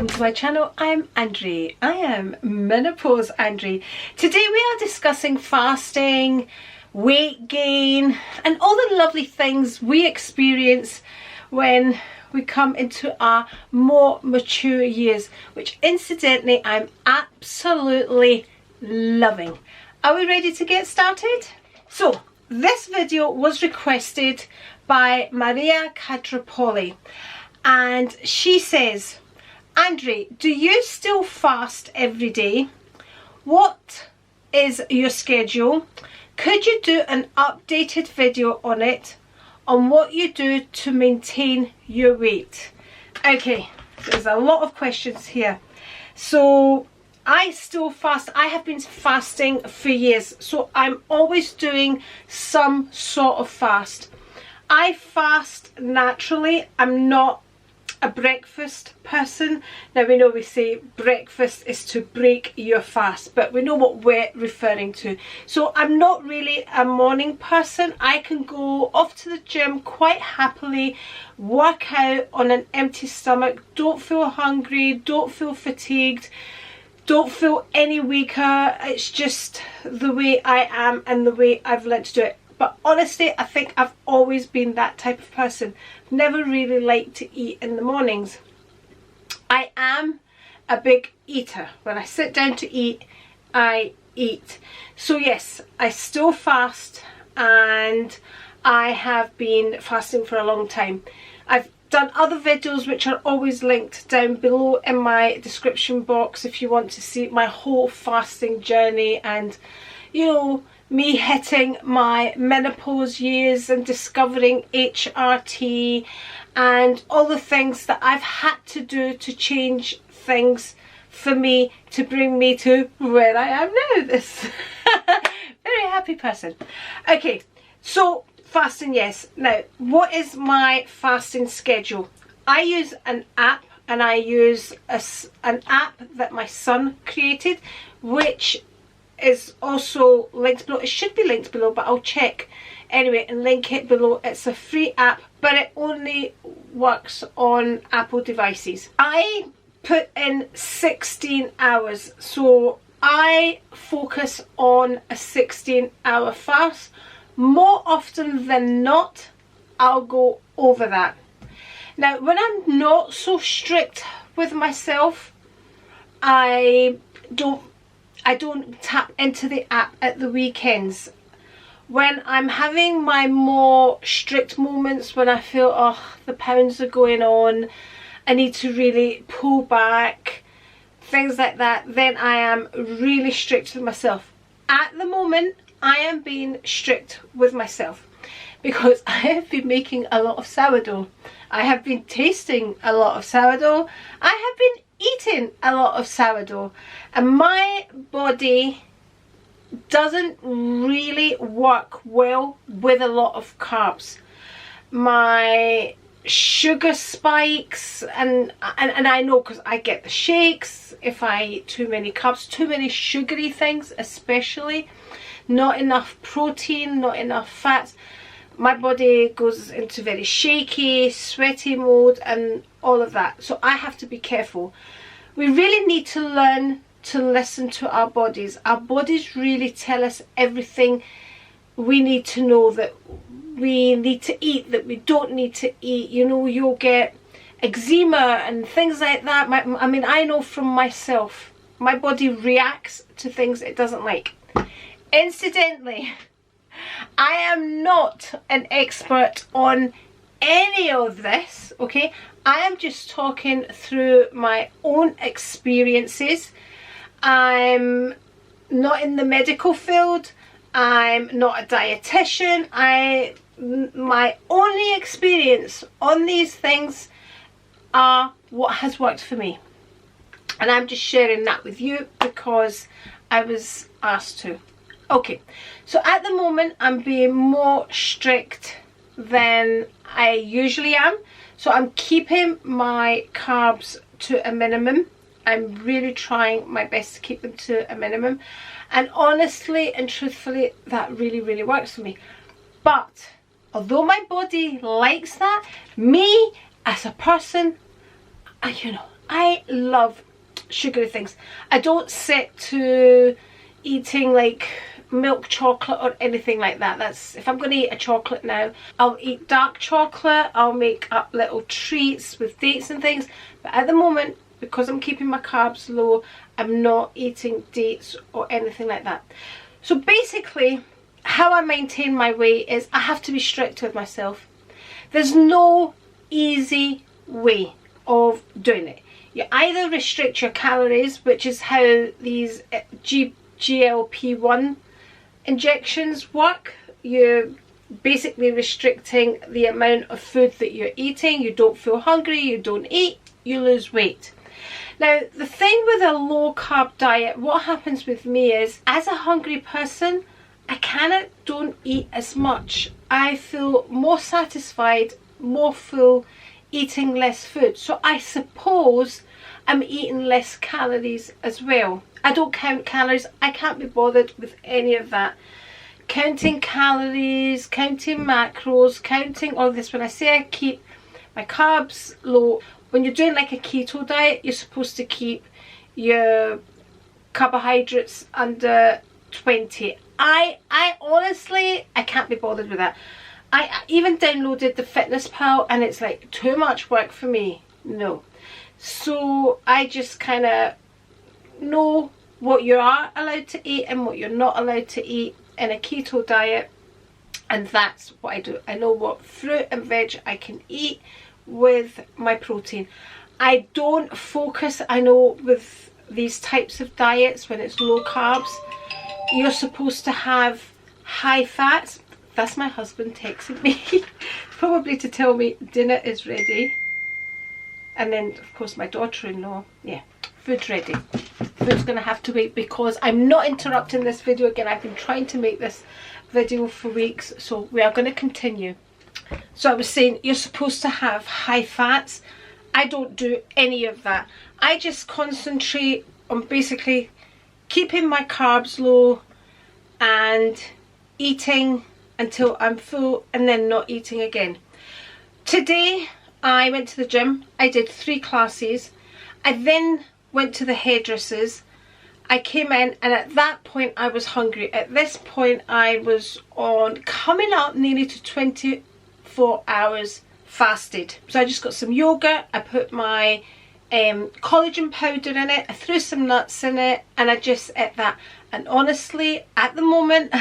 welcome to my channel. I'm Andri. I am Menopause Andri. Today we are discussing fasting, weight gain and all the lovely things we experience when we come into our more mature years, which incidentally I'm absolutely loving. Are we ready to get started? So this video was requested by Maria Cadropoli, and she says, Andri, do you still fast every day? What is your schedule? Could you do an updated video on it, on what you do to maintain your weight? Okay, there's a lot of questions here. So I still fast. I have been fasting for years, so I'm always doing some sort of fast. I fast naturally. I'm not a breakfast person. Now we know we say breakfast is to break your fast, but we know what we're referring to. So I'm not really a morning person. I can go off to the gym quite happily, work out on an empty stomach, don't feel hungry, don't feel fatigued, don't feel any weaker. It's just the way I am and the way I've learned to do it. But honestly, I think I've always been that type of person. Never really liked to eat in the mornings. I am a big eater. When I sit down to eat, I eat. So yes, I still fast, and I have been fasting for a long time. I've done other videos which are always linked down below in my description box if you want to see my whole fasting journey and, you know, me hitting my menopause years and discovering HRT and all the things that I've had to do to change things for me to bring me to where I am now, this very happy person. Okay, so fasting, yes. Now, what is my fasting schedule? I use an app, and I use an app that my son created, which is also linked below. It should be linked below, but I'll check anyway and link it below. It's a free app, but it only works on Apple devices. I put in 16 hours, so I focus on a 16-hour fast. More often than not, I'll go over that. Now, when I'm not so strict with myself, I don't tap into the app at the weekends. When I'm having my more strict moments, when I feel, oh, the pounds are going on, I need to really pull back, things like that, then I am really strict with myself. At the moment, I am being strict with myself because I have been making a lot of sourdough. I have been tasting a lot of sourdough. I have been eating a lot of sourdough, and my body doesn't really work well with a lot of carbs. My sugar spikes, and I know because I get the shakes if I eat too many carbs, too many sugary things, especially not enough protein, not enough fats. My body goes into very shaky, sweaty mode and all of that. So I have to be careful. We really need to learn to listen to our bodies. Our bodies really tell us everything we need to know, that we need to eat, that we don't need to eat. You know, you'll get eczema and things like that. I mean, I know from myself, my body reacts to things it doesn't like. Incidentally, I am not an expert on any of this, okay? I am just talking through my own experiences. I'm not in the medical field. I'm not a dietitian. My only experience on these things are what has worked for me. And I'm just sharing that with you because I was asked to. Okay, so at the moment I'm being more strict than I usually am. So I'm keeping my carbs to a minimum. I'm really trying my best to keep them to a minimum. And honestly and truthfully, that really, really works for me. But although my body likes that, me as a person, you know, I love sugary things. I don't sit to eating like milk chocolate or anything like that. That's, if I'm going to eat a chocolate now, I'll eat dark chocolate. I'll make up little treats with dates and things, but at the moment, because I'm keeping my carbs low, I'm not eating dates or anything like that. So basically, how I maintain my weight is I have to be strict with myself. There's no easy way of doing it. You either restrict your calories, which is how these GLP1 injections work. You're basically restricting the amount of food that you're eating. You don't feel hungry, you don't eat, you lose weight. Now, the thing with a low carb diet, what happens with me is, as a hungry person, I kind of don't eat as much. I feel more satisfied, more full, eating less food. So I suppose I'm eating less calories as well. I don't count calories. I can't be bothered with any of that. Counting calories, counting macros, counting all this. When I say I keep my carbs low, when you're doing like a keto diet, you're supposed to keep your carbohydrates under 20. I honestly, I can't be bothered with that. I even downloaded the Fitness Pal and it's like too much work for me. No. So I just kind of know what you are allowed to eat and what you're not allowed to eat in a keto diet, and that's what I do. I know what fruit and veg I can eat with my protein. I don't focus, I know with these types of diets, when it's low carbs, you're supposed to have high fats. That's my husband texting me probably to tell me dinner is ready. And then of course my daughter-in-law, yeah, food's ready. Food's gonna have to wait because I'm not interrupting this video again. I've been trying to make this video for weeks, so we are going to continue. So I was saying, you're supposed to have high fats. I don't do any of that. I just concentrate on basically keeping my carbs low and eating until I'm full and then not eating again. Today I went to the gym. I did 3 classes. I then went to the hairdressers. I came in and at that point I was hungry. At this point I was on coming up nearly to 24 hours fasted. So I just got some yogurt. I put my collagen powder in it. I threw some nuts in it and I just ate that. And honestly, at the moment,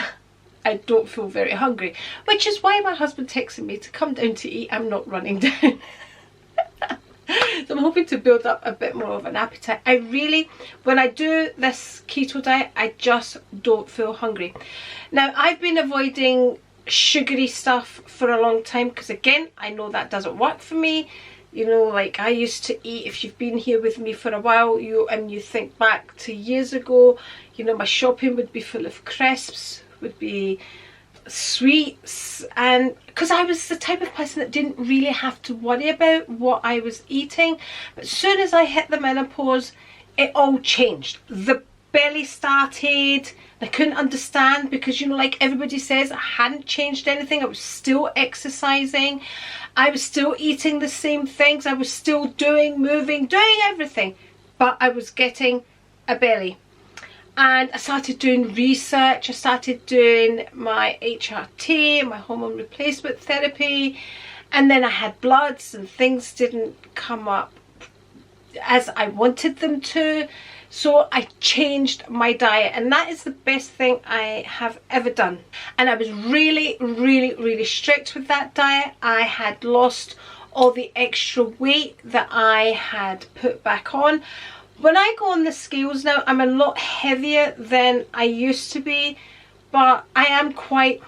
I don't feel very hungry, which is why my husband texted me to come down to eat. I'm not running down. So I'm hoping to build up a bit more of an appetite. I really, when I do this keto diet, I just don't feel hungry. Now, I've been avoiding sugary stuff for a long time because again, I know that doesn't work for me. You know, like I used to eat, if you've been here with me for a while, you think back to years ago, you know, my shopping would be full of crisps, would be sweets, and because I was the type of person that didn't really have to worry about what I was eating. But as soon as I hit the menopause, it all changed. The belly started. I couldn't understand because, you know, like everybody says, I hadn't changed anything. I was still exercising. I was still eating the same things. I was still moving, doing everything, but I was getting a belly. And I started doing research. I started doing my HRT, my hormone replacement therapy, and then I had bloods and things didn't come up as I wanted them to. So I changed my diet, and that is the best thing I have ever done. And I was really, really, really strict with that diet. I had lost all the extra weight that I had put back on. When I go on the scales now, I'm a lot heavier than I used to be, but I am quite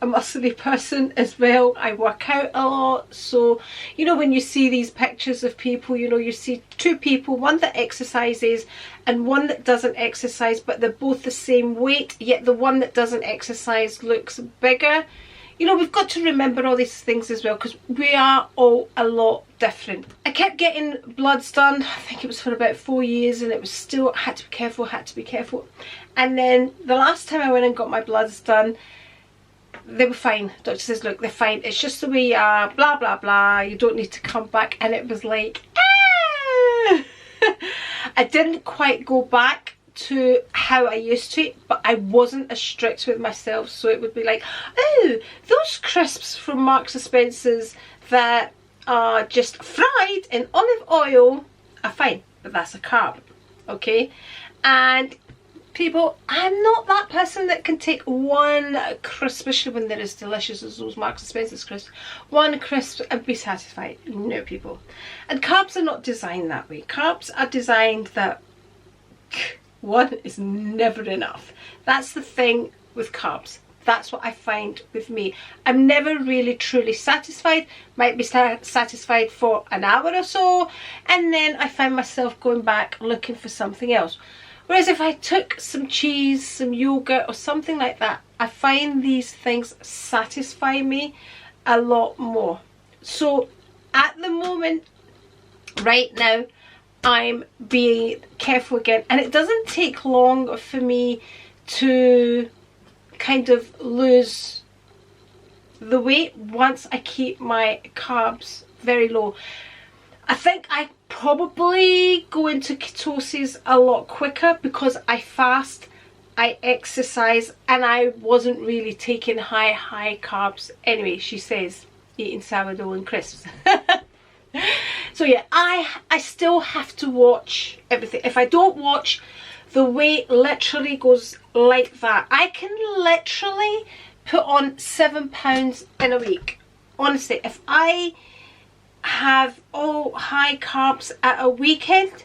a muscly person as well. I work out a lot, so you know, when you see these pictures of people, you know, you see 2 people, one that exercises and one that doesn't exercise, but they're both the same weight, yet the one that doesn't exercise looks bigger. You know, we've got to remember all these things as well because we are all a lot different. I kept getting bloods done. I think it was for about 4 years, and it was still, had to be careful, had to be careful. And then the last time I went and got my bloods done, they were fine. Doctor says, look, they're fine. It's just the way you are, blah, blah, blah. You don't need to come back. And it was like, ah! I didn't quite go back to how I used to eat, but I wasn't as strict with myself. So it would be like, oh, those crisps from Marks and Spencer's that are just fried in olive oil are fine, but that's a carb, okay? And people, I'm not that person that can take one crisp, especially when they're as delicious as those Marks and Spencer's crisps, one crisp and be satisfied. No, people. And carbs are not designed that way. Carbs are designed that one is never enough. That's the thing with carbs. That's what I find with me. I'm never really truly satisfied. Might be satisfied for an hour or so, and then I find myself going back looking for something else. Whereas if I took some cheese, some yogurt or something like that, I find these things satisfy me a lot more. So at the moment, right now, I'm being careful again, and it doesn't take long for me to kind of lose the weight once I keep my carbs very low. I think I probably go into ketosis a lot quicker because I fast, I exercise, and I wasn't really taking high carbs anyway, she says, eating sourdough and crisps. So yeah, I still have to watch everything. If I don't watch, the weight literally goes like that. I can literally put on 7 pounds in a week. Honestly, if I have all high carbs at a weekend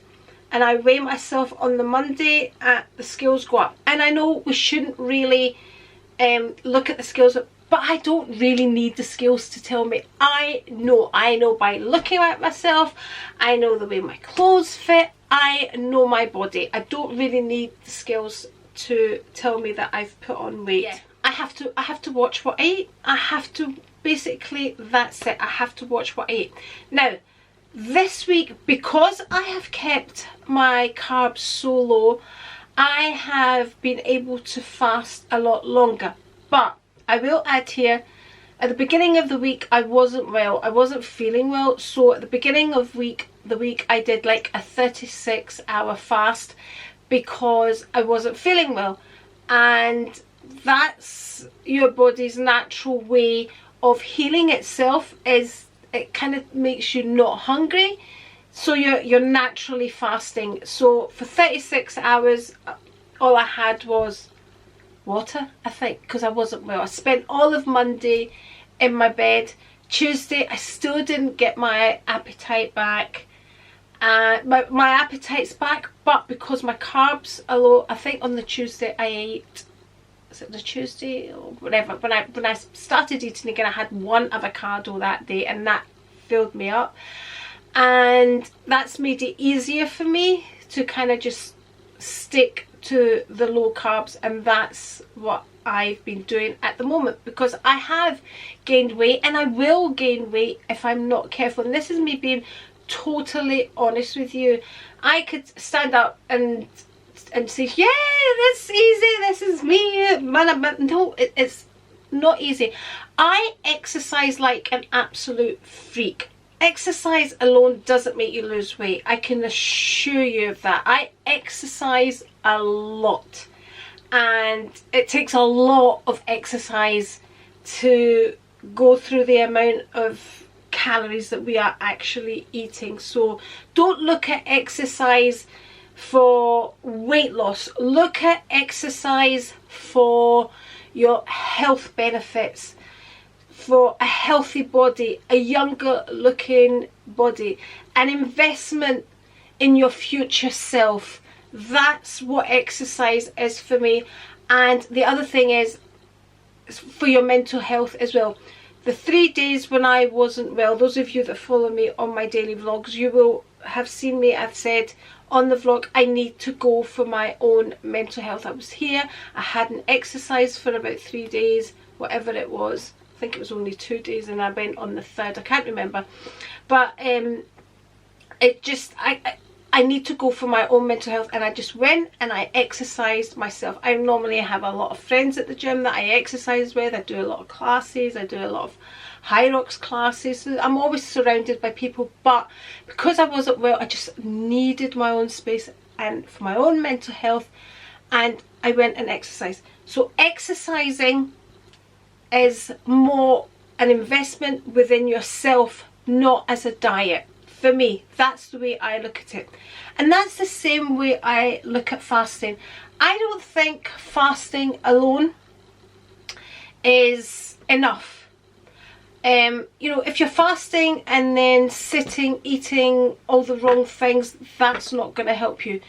and I weigh myself on the Monday, the scales go up. And I know we shouldn't really look at the scales, but I don't really need the scales to tell me. I know by looking at myself, I know the way my clothes fit, I know my body. I don't really need the scales to tell me that I've put on weight. Yeah. I have to watch what I eat. I have to, basically, that's it. I have to watch what I eat. Now, this week, because I have kept my carbs so low, I have been able to fast a lot longer. But I will add here, at the beginning of the week, I wasn't well. I wasn't feeling well. So at the beginning of the week, I did like a 36-hour fast because I wasn't feeling well. And that's your body's natural way of healing itself, is it kind of makes you not hungry. So you're naturally fasting. So for 36 hours, all I had was water, I think, because I wasn't well. I spent all of Monday in my bed. Tuesday, I still didn't get my appetite back. My appetite's back, but because my carbs are low, I think on the Tuesday I ate, is it the Tuesday or whatever, when I started eating again, I had one avocado that day, and that filled me up. And that's made it easier for me to kind of just stick to the low carbs, and that's what I've been doing at the moment, because I have gained weight and I will gain weight if I'm not careful. And this is me being totally honest with you. I could stand up and say, yeah, that's easy, this is me, no, it's not easy. I exercise like an absolute freak. Exercise alone doesn't make you lose weight, I can assure you of that. I exercise a lot, and it takes a lot of exercise to go through the amount of calories that we are actually eating. So don't look at exercise for weight loss, look at exercise for your health benefits, for a healthy body, a younger looking body, an investment in your future self. That's what exercise is for me. And the other thing is for your mental health as well. The 3 days when I wasn't well, those of you that follow me on my daily vlogs, you will have seen me, I've said on the vlog, I need to go for my own mental health. I was here, I hadn't exercised for about 3 days, whatever it was. I think it was only 2 days, and I went on the 3rd, I can't remember. But it just, I need to go for my own mental health, and I just went and I exercised myself. I normally have a lot of friends at the gym that I exercise with. I do a lot of classes, I do a lot of high rocks classes. I'm always surrounded by people, but because I wasn't well, I just needed my own space and for my own mental health, and I went and exercised. So exercising is more an investment within yourself, not as a diet. For me, that's the way I look at it. And that's the same way I look at fasting. I don't think fasting alone is enough. You know, if you're fasting and then sitting, eating all the wrong things, that's not going to help you.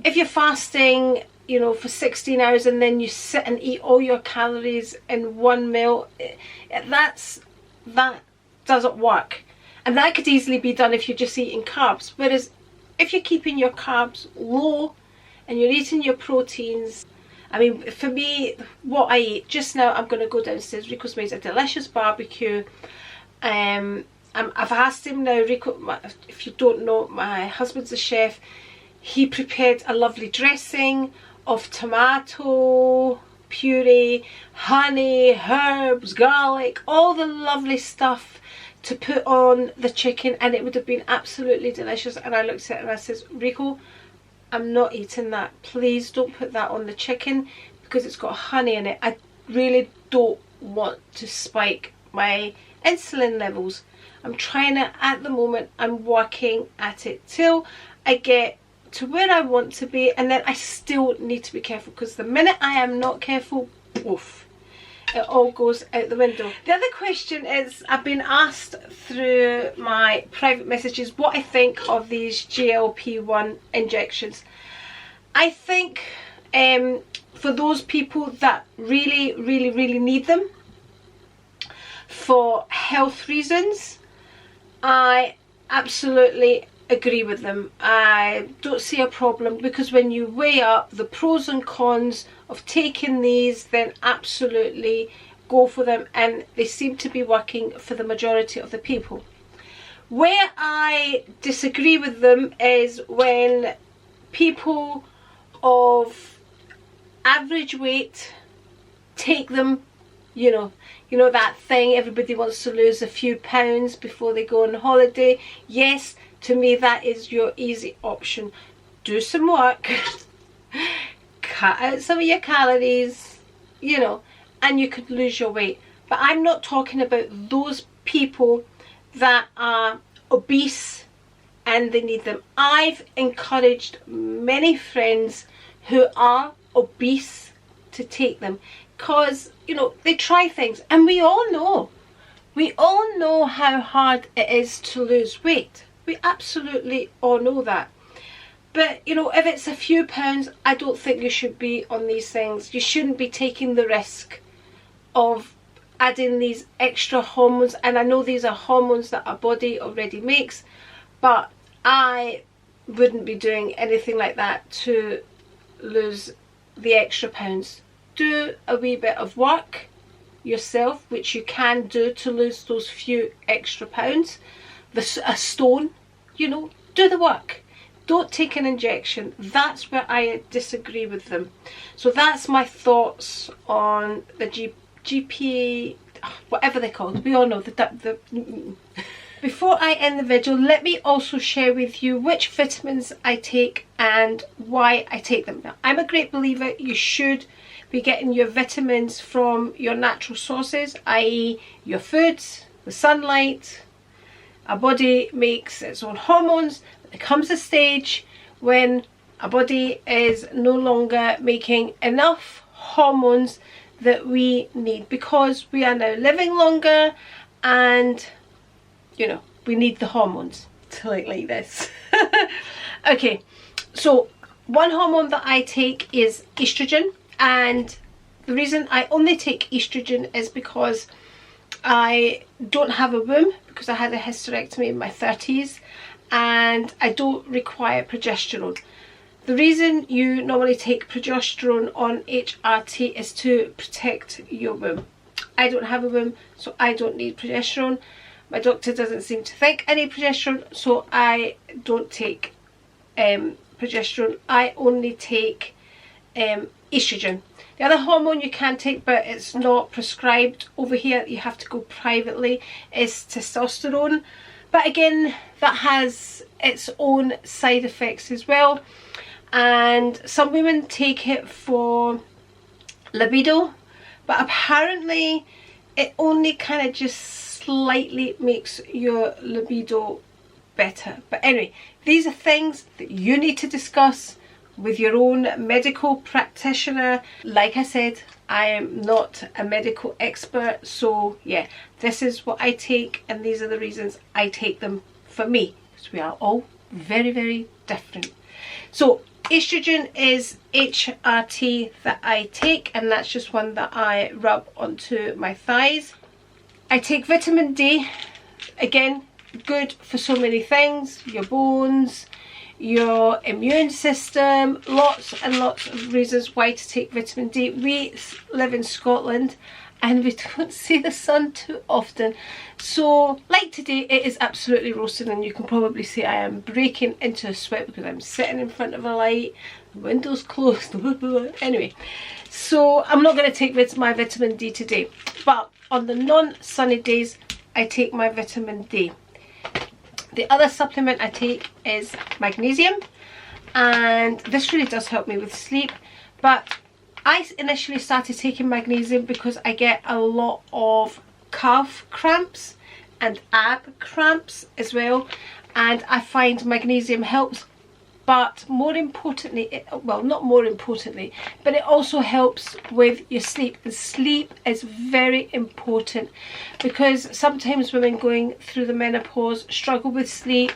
If you're fasting, you know, for 16 hours and then you sit and eat all your calories in one meal, that doesn't work. And that could easily be done if you're just eating carbs. Whereas if you're keeping your carbs low and you're eating your proteins, I mean, for me, what I eat just now, I'm going to go downstairs. Rico's made a delicious barbecue. I've asked him now, Rico, if you don't know, my husband's a chef. He prepared a lovely dressing of tomato puree, honey, herbs, garlic, all the lovely stuff to put on the chicken, and it would have been absolutely delicious. And I looked at it and I says, Rico, I'm not eating that. Please don't put that on the chicken because it's got honey in it. I really don't want to spike my insulin levels. I'm trying it at the moment. I'm working at it till I get to where I want to be, and then I still need to be careful, because the minute I am not careful, oof, it all goes out the window. The other question is, I've been asked through my private messages what I think of these GLP1 injections. I think for those people that really need them for health reasons, I absolutely agree with them. I don't see a problem, because when you weigh up the pros and cons of taking these, then absolutely go for them, and they seem to be working for the majority of the people. Where I disagree with them is when people of average weight take them. You know that thing, everybody wants to lose a few pounds before they go on holiday. Yes, to me that is your easy option. Do some work, cut out some of your calories, you know, and you could lose your weight. But I'm not talking about those people that are obese and they need them. I've encouraged many friends who are obese to take them, because, you know, they try things, and we all know how hard it is to lose weight. We absolutely all know that. But, you know, if it's a few pounds, I don't think you should be on these things. You shouldn't be taking the risk of adding these extra hormones. And I know these are hormones that our body already makes, but I wouldn't be doing anything like that to lose the extra pounds. Do a wee bit of work yourself, which you can do to lose those few extra pounds. A stone, you know, do the work. Don't take an injection. That's where I disagree with them. So that's my thoughts on the GP, whatever they're called. We all know the Before I end the video, let me also share with you which vitamins I take and why I take them. Now, I'm a great believer you should be getting your vitamins from your natural sources, i.e. your foods, the sunlight. Our body makes its own hormones. There comes a stage when our body is no longer making enough hormones that we need, because we are now living longer, and you know, we need the hormones to like this. Okay, so one hormone that I take is estrogen, and the reason I only take estrogen is because I don't have a womb, because I had a hysterectomy in my 30s, and I don't require progesterone. The reason you normally take progesterone on HRT is to protect your womb. I don't have a womb, so I don't need progesterone. My doctor doesn't seem to think I need progesterone, so I don't take progesterone. I only take estrogen. The other hormone you can take, but it's not prescribed over here, you have to go privately, is testosterone. But again, that has its own side effects as well. And some women take it for libido, but apparently it only kind of just slightly makes your libido better. But anyway, these are things that you need to discuss with your own medical practitioner. Like I said, I am not a medical expert, so yeah, this is what I take and these are the reasons I take them for me, because we are all very, very different. So estrogen is HRT that I take, and that's just one that I rub onto my thighs. I take vitamin D, again, good for so many things, your bones, your immune system, lots and lots of reasons why to take vitamin D. We live in Scotland and we don't see the sun too often, so like today it is absolutely roasting, and you can probably see I am breaking into a sweat because I'm sitting in front of a light, the window's closed. Anyway, so I'm not going to take my vitamin D today, but on the non-sunny days I take my vitamin D. The other supplement I take is magnesium, and this really does help me with sleep. But I initially started taking magnesium because I get a lot of calf cramps and ab cramps as well, and I find magnesium helps. But more importantly, well, not more importantly, but it also helps with your sleep. And sleep is very important, because sometimes women going through the menopause struggle with sleep,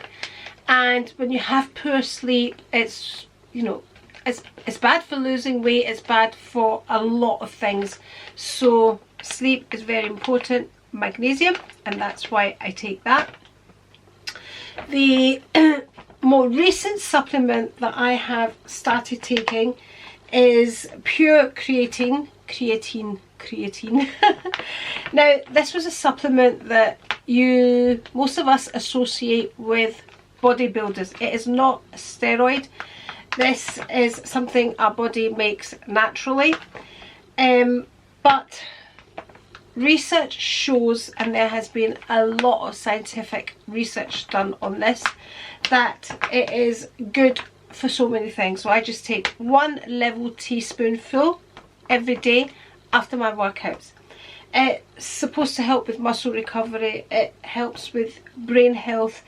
and when you have poor sleep, it's, you know, it's bad for losing weight, it's bad for a lot of things. So sleep is very important, magnesium, and that's why I take that. The more recent supplement that I have started taking is pure creatine. Now, this was a supplement that most of us associate with bodybuilders. It is not a steroid. This is something our body makes naturally, but research shows, and there has been a lot of scientific research done on this, that it is good for so many things. So I just take 1 level teaspoonful every day after my workouts. It's supposed to help with muscle recovery, it helps with brain health,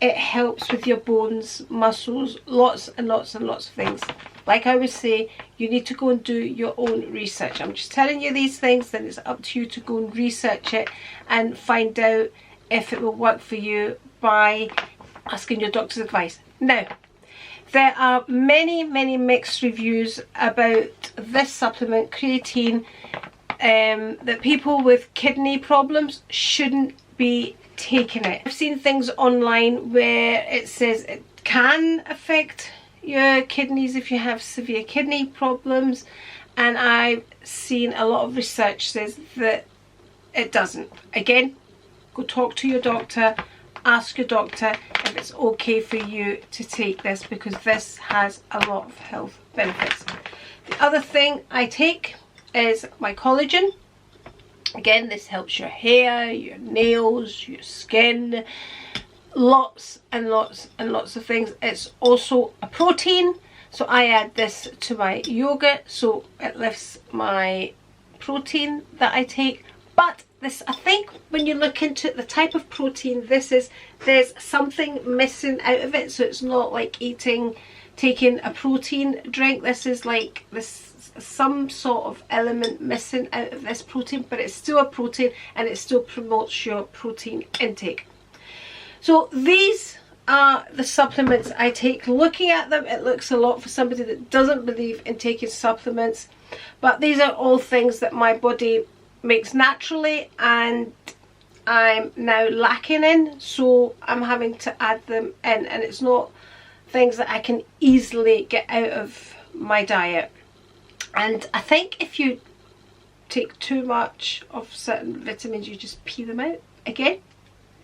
it helps with your bones, muscles, lots and lots and lots of things. Like I would say, you need to go and do your own research. I'm just telling you these things, then it's up to you to go and research it and find out if it will work for you by asking your doctor's advice. Now, there are many mixed reviews about this supplement, creatine, that people with kidney problems shouldn't be taking it. I've seen things online where it says it can affect your kidneys if you have severe kidney problems, and I've seen a lot of research says that it doesn't. Again, go talk to your doctor, ask your doctor if it's okay for you to take this, because this has a lot of health benefits. The other thing I take is my collagen. Again, this helps your hair, your nails, your skin, lots and lots and lots of things. It's also a protein, so I add this to my yogurt, so it lifts my protein that I take. But this, I think when you look into the type of protein this is, there's something missing out of it, so it's not like taking a protein drink. This is like some sort of element missing out of this protein, but it's still a protein and it still promotes your protein intake. So these are the supplements I take. Looking at them, it looks a lot for somebody that doesn't believe in taking supplements, but these are all things that my body makes naturally and I'm now lacking in, so I'm having to add them in, and it's not things that I can easily get out of my diet. And I think if you take too much of certain vitamins, you just pee them out. Again,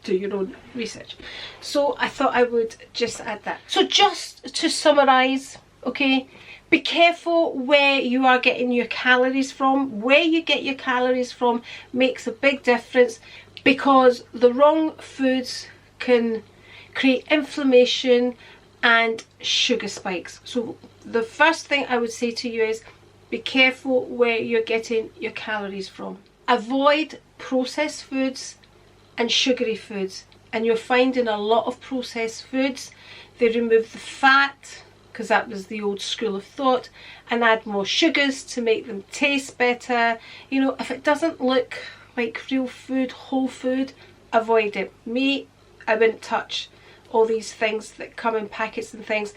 do your own research. So I thought I would just add that. So just to summarise, okay, Be careful where you are getting your calories from. Where you get your calories from makes a big difference, because the wrong foods can create inflammation and sugar spikes. So the first thing I would say to you is be careful where you're getting your calories from. Avoid processed foods and sugary foods. And you're finding a lot of processed foods, they remove the fat, because that was the old school of thought, and add more sugars to make them taste better. You know, if it doesn't look like real food, whole food, avoid it. Me, I wouldn't touch all these things that come in packets and things.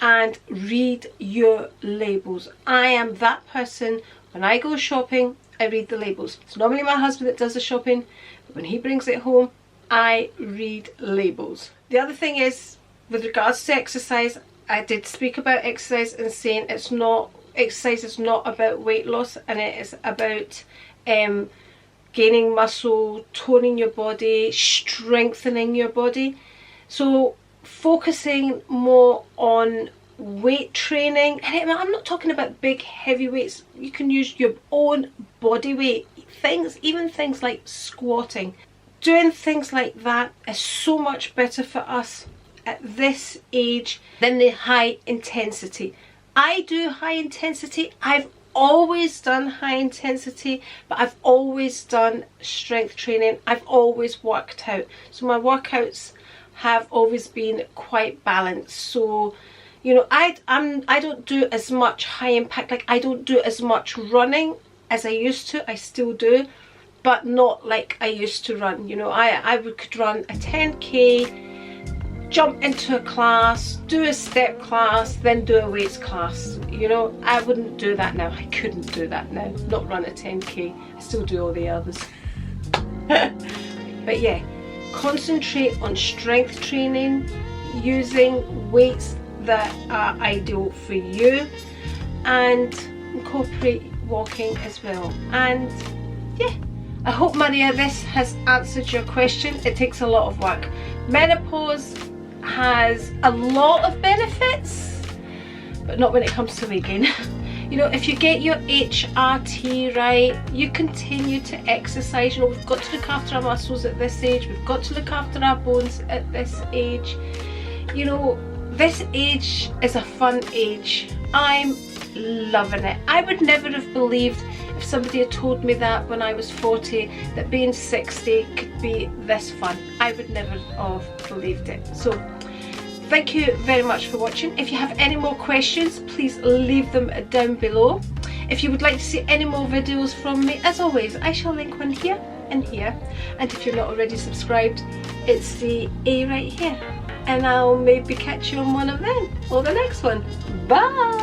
And read your labels. I am that person. When I go shopping, I read the labels. It's normally my husband that does the shopping, but when he brings it home, I read labels. The other thing is, with regards to exercise, I did speak about exercise and saying exercise is not about weight loss, and it is about gaining muscle, toning your body, strengthening your body. So focusing more on weight training, and I'm not talking about big heavy weights. You can use your own body weight things, even things like squatting. Doing things like that is so much better for us at this age than the high intensity. I do high intensity. I've always done high intensity, but I've always done strength training. I've always worked out. So my workouts have always been quite balanced. So, you know, I don't do as much high impact. Like, I don't do as much running as I used to. I still do, but not like I used to run. You know, I could run a 10k, jump into a class, do a step class, then do a weights class. You know, I wouldn't do that now. I couldn't do that now. Not run a 10k. I still do all the others. But yeah, concentrate on strength training, using weights that are ideal for you, and incorporate walking as well. And yeah, I hope, Maria, this has answered your question. It takes a lot of work. Menopause has a lot of benefits, but not when it comes to weight gain. You know, if you get your HRT right, you continue to exercise. You know, we've got to look after our muscles at this age. We've got to look after our bones at this age. You know, this age is a fun age. I'm loving it. I would never have believed, if somebody had told me that when I was 40, that being 60 could be this fun. I would never have believed it. So thank you very much for watching. If you have any more questions, please leave them down below. If you would like to see any more videos from me, as always, I shall link one here and here. And if you're not already subscribed, it's the A right here. And I'll maybe catch you on one of them or the next one. Bye!